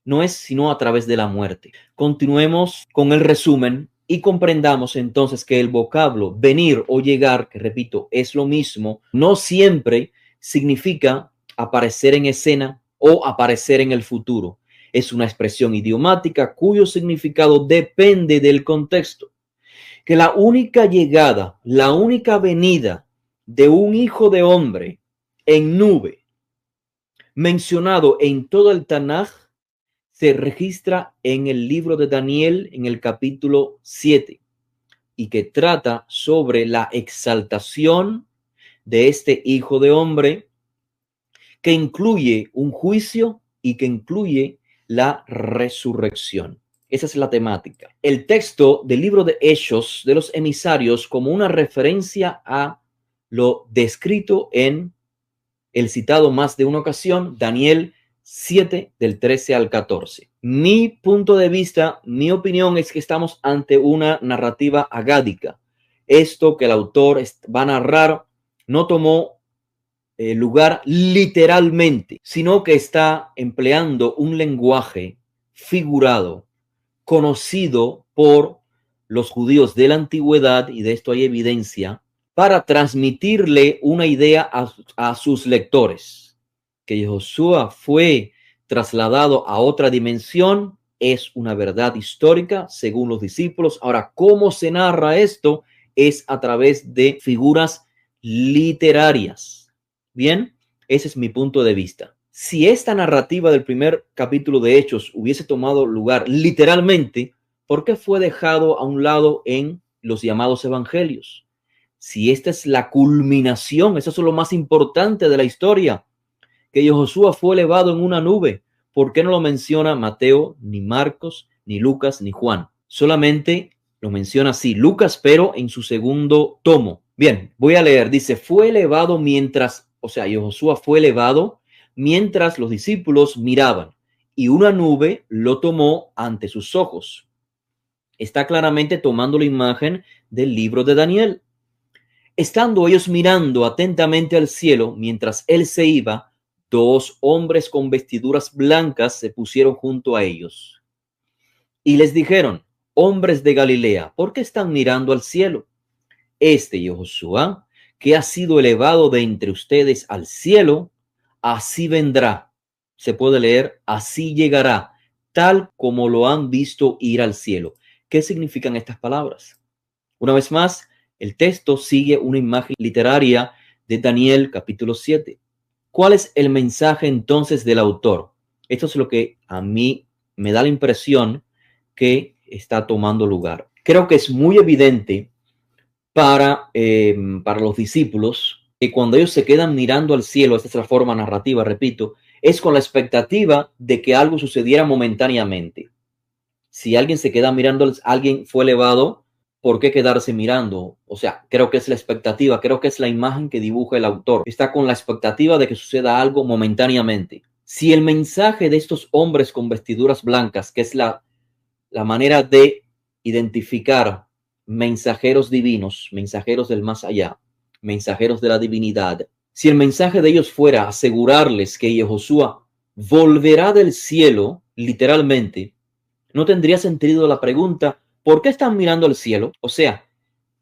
no es sino a través de la muerte. Continuemos con el resumen y comprendamos entonces que el vocablo venir o llegar, que repito, es lo mismo, no siempre significa aparecer en escena o aparecer en el futuro. Es una expresión idiomática cuyo significado depende del contexto. Que la única llegada, la única venida de un hijo de hombre en nube mencionado en todo el Tanaj se registra en el libro de Daniel en el capítulo 7 y que trata sobre la exaltación de este hijo de hombre que incluye un juicio y que incluye la resurrección. Esa es la temática. El texto del libro de Hechos de los emisarios como una referencia a lo descrito en el citado más de una ocasión, Daniel 7 del 13 al 14. Mi punto de vista, mi opinión es que estamos ante una narrativa agádica. Esto que el autor va a narrar no tomó lugar literalmente, sino que está empleando un lenguaje figurado, conocido por los judíos de la antigüedad, y de esto hay evidencia, para transmitirle una idea a sus lectores. Que Josué fue trasladado a otra dimensión es una verdad histórica según los discípulos. Ahora, ¿cómo se narra esto? Es a través de figuras literarias. Bien, ese es mi punto de vista. Si esta narrativa del primer capítulo de Hechos hubiese tomado lugar literalmente, ¿por qué fue dejado a un lado en los llamados evangelios? Si esta es la culminación, eso es lo más importante de la historia, que Josué fue elevado en una nube, ¿por qué no lo menciona Mateo, ni Marcos, ni Lucas, ni Juan? Solamente lo menciona así Lucas, pero en su segundo tomo. Bien, voy a leer. Dice, fue elevado mientras, o sea, Josué fue elevado mientras los discípulos miraban, y una nube lo tomó ante sus ojos. Está claramente tomando la imagen del libro de Daniel. Estando ellos mirando atentamente al cielo, mientras él se iba, dos hombres con vestiduras blancas se pusieron junto a ellos. Y les dijeron, hombres de Galilea, ¿por qué están mirando al cielo? Este Josué, que ha sido elevado de entre ustedes al cielo, así vendrá. Se puede leer, así llegará, tal como lo han visto ir al cielo. ¿Qué significan estas palabras? Una vez más, el texto sigue una imagen literaria de Daniel capítulo 7. ¿Cuál es el mensaje entonces del autor? Esto es lo que a mí me da la impresión que está tomando lugar. Creo que es muy evidente para los discípulos que cuando ellos se quedan mirando al cielo, esta es la forma narrativa, repito, es con la expectativa de que algo sucediera momentáneamente. Si alguien se queda mirando, alguien fue elevado, ¿por qué quedarse mirando? O sea, creo que es la expectativa, creo que es la imagen que dibuja el autor. Está con la expectativa de que suceda algo momentáneamente. Si el mensaje de estos hombres con vestiduras blancas, que es la manera de identificar mensajeros divinos, mensajeros del más allá, mensajeros de la divinidad, si el mensaje de ellos fuera asegurarles que Josué volverá del cielo, literalmente, no tendría sentido la pregunta, ¿por qué están mirando al cielo? O sea,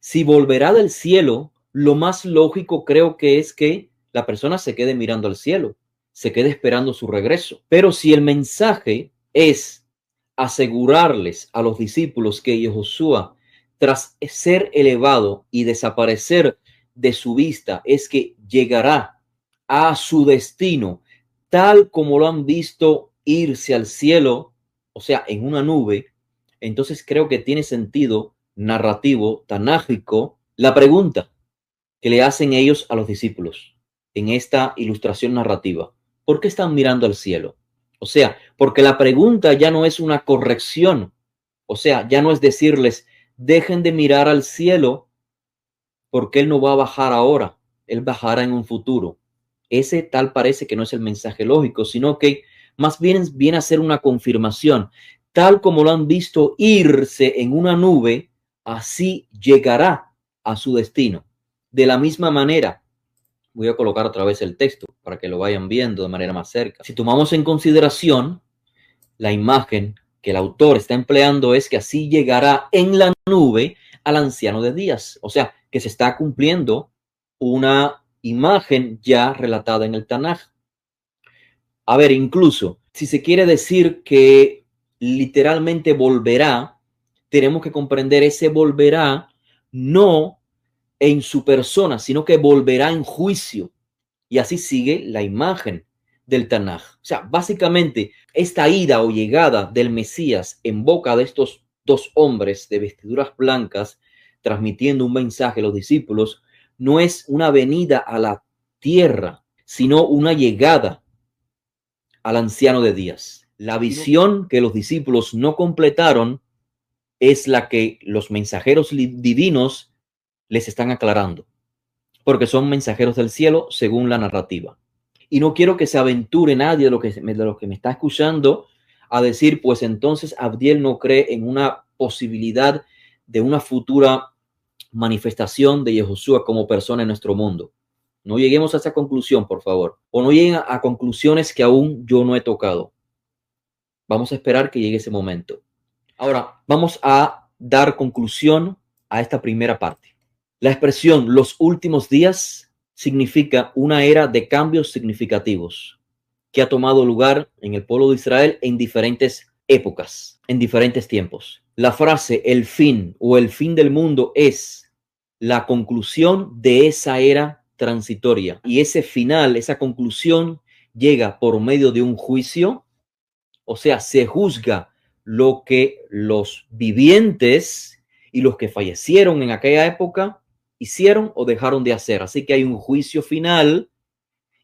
si volverá del cielo, lo más lógico creo que es que la persona se quede mirando al cielo, se quede esperando su regreso. Pero si el mensaje es asegurarles a los discípulos que Josué, tras ser elevado y desaparecer de su vista, es que llegará a su destino, tal como lo han visto irse al cielo, o sea, en una nube, entonces creo que tiene sentido narrativo, tanágico, la pregunta que le hacen ellos a los discípulos en esta ilustración narrativa. ¿Por qué están mirando al cielo? O sea, porque la pregunta ya no es una corrección, o sea, ya no es decirles, dejen de mirar al cielo porque Él no va a bajar ahora, Él bajará en un futuro. Ese tal parece que no es el mensaje lógico, sino que más bien viene a ser una confirmación. Tal como lo han visto irse en una nube, así llegará a su destino. De la misma manera, voy a colocar otra vez el texto para que lo vayan viendo de manera más cerca. Si tomamos en consideración la imagen que el autor está empleando, es que así llegará en la nube al anciano de días. O sea, que se está cumpliendo una imagen ya relatada en el Tanaj. A ver, incluso si se quiere decir que literalmente volverá, tenemos que comprender ese volverá no en su persona, sino que volverá en juicio. Y así sigue la imagen del Tanaj. O sea, básicamente, esta ida o llegada del Mesías en boca de estos dos hombres de vestiduras blancas, transmitiendo un mensaje a los discípulos, no es una venida a la tierra, sino una llegada al anciano de días. La visión que los discípulos no completaron es la que los mensajeros divinos les están aclarando, porque son mensajeros del cielo según la narrativa. Y no quiero que se aventure nadie de lo que me está escuchando a decir, pues entonces Abdiel no cree en una posibilidad de una futura manifestación de Yahushua como persona en nuestro mundo. No lleguemos a esa conclusión, por favor. O no lleguen a conclusiones que aún yo no he tocado. Vamos a esperar que llegue ese momento. Ahora, vamos a dar conclusión a esta primera parte. La expresión los últimos días significa una era de cambios significativos que ha tomado lugar en el pueblo de Israel en diferentes épocas, en diferentes tiempos. La frase el fin o el fin del mundo es la conclusión de esa era transitoria. Y ese final, esa conclusión, llega por medio de un juicio, o sea, se juzga lo que los vivientes y los que fallecieron en aquella época hicieron o dejaron de hacer. Así que hay un juicio final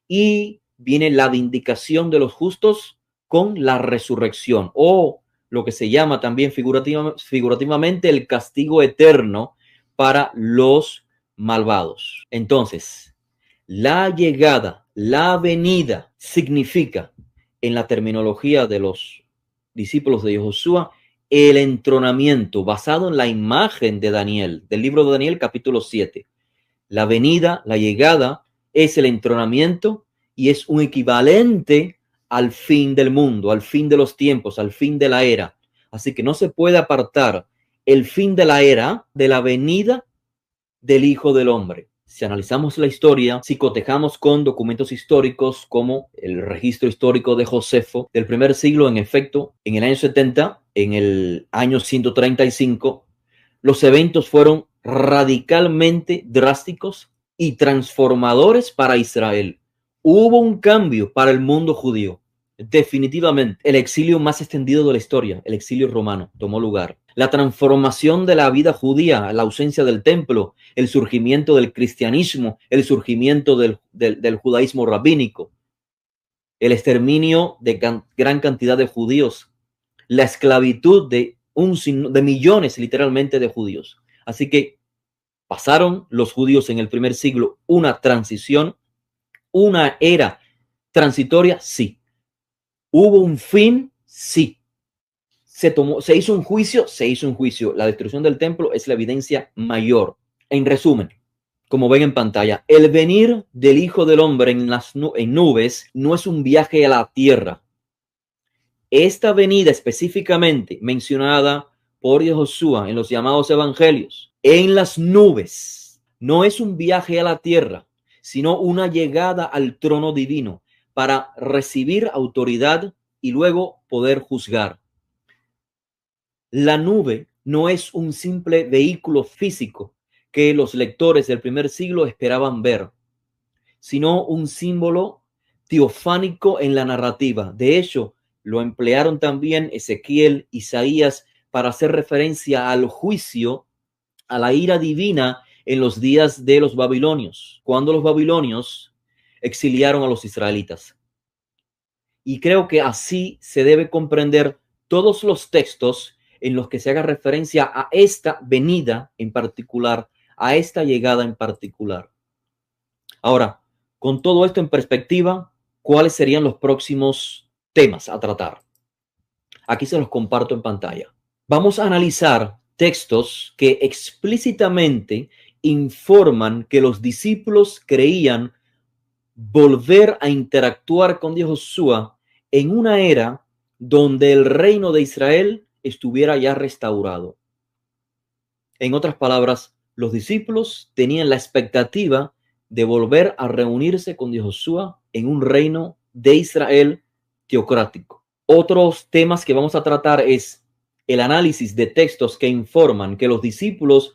y viene la vindicación de los justos con la resurrección, o lo que se llama también figurativamente el castigo eterno para los malvados. Entonces, la llegada, la venida significa, en la terminología de los discípulos de Yahushua, el entronamiento basado en la imagen de Daniel, del libro de Daniel capítulo 7. La venida, la llegada es el entronamiento y es un equivalente al fin del mundo, al fin de los tiempos, al fin de la era. Así que no se puede apartar el fin de la era de la venida del Hijo del Hombre. Si analizamos la historia, si cotejamos con documentos históricos como el registro histórico de Josefo del primer siglo, en efecto, en el año 70, en el año 135, los eventos fueron radicalmente drásticos y transformadores para Israel. Hubo un cambio para el mundo judío. Definitivamente, el exilio más extendido de la historia, el exilio romano, tomó lugar. La transformación de la vida judía, la ausencia del templo, el surgimiento del cristianismo, el surgimiento del judaísmo rabínico, el exterminio de gran cantidad de judíos, la esclavitud de millones literalmente de judíos. Así que pasaron los judíos en el primer siglo una transición, una era transitoria, sí. ¿Hubo un fin? Sí. Se hizo un juicio, se hizo un juicio. La destrucción del templo es la evidencia mayor. En resumen, como ven en pantalla, el venir del Hijo del Hombre en nubes no es un viaje a la tierra. Esta venida específicamente mencionada por Yahushua en los llamados evangelios, en las nubes, no es un viaje a la tierra, sino una llegada al trono divino para recibir autoridad y luego poder juzgar. La nube no es un simple vehículo físico que los lectores del primer siglo esperaban ver, sino un símbolo teofánico en la narrativa. De hecho, lo emplearon también Ezequiel, Isaías, para hacer referencia al juicio, a la ira divina en los días de los babilonios, cuando los babilonios exiliaron a los israelitas. Y creo que así se debe comprender todos los textos en los que se haga referencia a esta venida en particular, a esta llegada en particular. Ahora, con todo esto en perspectiva, ¿cuáles serían los próximos temas a tratar? Aquí se los comparto en pantalla. Vamos a analizar textos que explícitamente informan que los discípulos creían volver a interactuar con Yahushua en una era donde el reino de Israel estuviera ya restaurado. En otras palabras, los discípulos tenían la expectativa de volver a reunirse con Yahushua en un reino de Israel teocrático. Otros temas que vamos a tratar es el análisis de textos que informan que los discípulos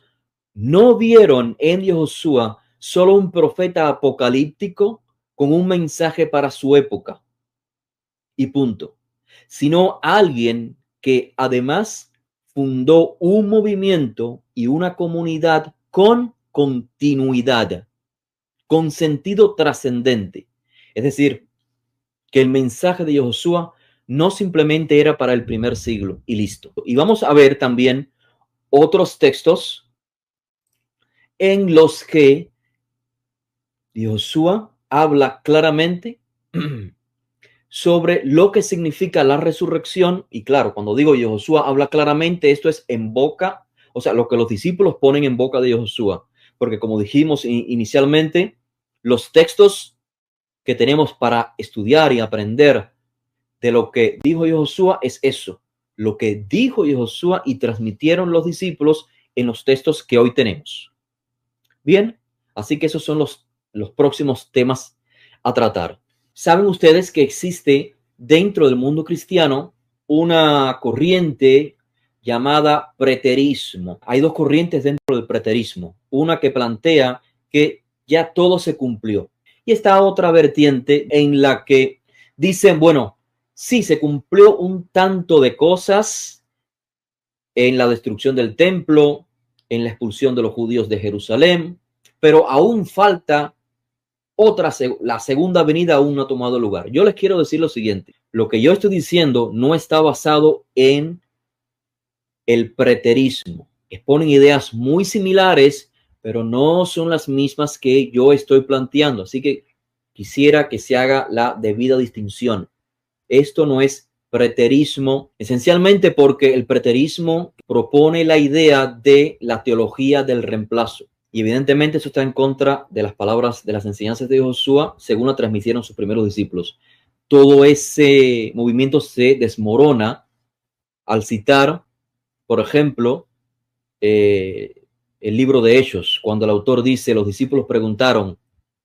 no vieron en Josué solo un profeta apocalíptico con un mensaje para su época y punto, sino alguien que además fundó un movimiento y una comunidad con continuidad, con sentido trascendente. Es decir, que el mensaje de Josué no simplemente era para el primer siglo y listo. Y vamos a ver también otros textos en los que Josué habla claramente sobre lo que significa la resurrección. Y claro, cuando digo Josué habla claramente, esto es en boca, o sea, lo que los discípulos ponen en boca de Josué. Porque como dijimos inicialmente, los textos que tenemos para estudiar y aprender de lo que dijo Josué es eso, lo que dijo Josué y transmitieron los discípulos en los textos que hoy tenemos. Bien, así que esos son los próximos temas a tratar. Saben ustedes que existe dentro del mundo cristiano una corriente llamada preterismo. Hay dos corrientes dentro del preterismo. Una que plantea que ya todo se cumplió. Y está otra vertiente en la que dicen, bueno, sí, se cumplió un tanto de cosas en la destrucción del templo, en la expulsión de los judíos de Jerusalén, pero aún falta otra, la segunda venida aún no ha tomado lugar. Yo les quiero decir lo siguiente, lo que yo estoy diciendo no está basado en el preterismo. Exponen ideas muy similares, pero no son las mismas que yo estoy planteando. Así que quisiera que se haga la debida distinción. Esto no es preterismo, esencialmente porque el preterismo propone la idea de la teología del reemplazo. Y evidentemente eso está en contra de las palabras, de las enseñanzas de Josué, según la transmitieron sus primeros discípulos. Todo ese movimiento se desmorona al citar, por ejemplo, el libro de Hechos, cuando el autor dice, los discípulos preguntaron,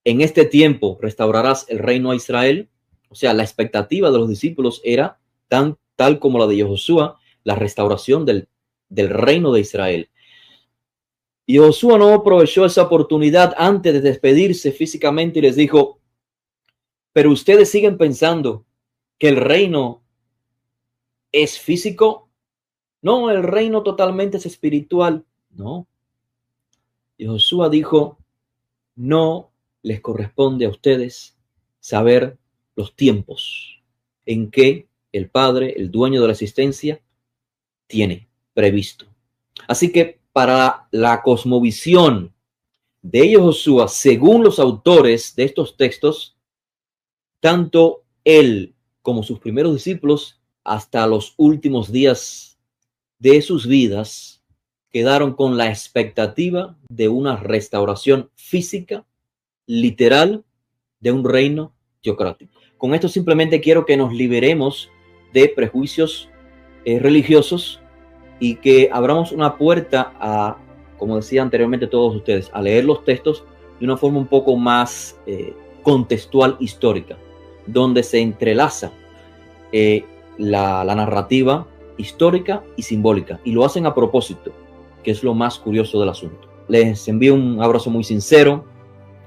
¿en este tiempo restaurarás el reino a Israel? O sea, la expectativa de los discípulos era tal como la de Josué, la restauración del reino de Israel. Y Josué no aprovechó esa oportunidad antes de despedirse físicamente y les dijo, pero ustedes siguen pensando que el reino es físico. No, el reino totalmente es espiritual. No. Y Josué dijo, no les corresponde a ustedes saber los tiempos en que el Padre, el dueño de la existencia, tiene previsto. Así que para la cosmovisión de Josué, según los autores de estos textos, tanto él como sus primeros discípulos, hasta los últimos días de sus vidas, quedaron con la expectativa de una restauración física, literal, de un reino teocrático. Con esto simplemente quiero que nos liberemos de prejuicios religiosos y que abramos una puerta a, como decía anteriormente todos ustedes, a leer los textos de una forma un poco más contextual histórica, donde se entrelaza la narrativa histórica y simbólica, y lo hacen a propósito, que es lo más curioso del asunto. Les envío un abrazo muy sincero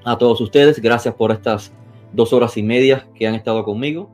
a todos ustedes. Gracias por estas 2 horas y media que han estado conmigo.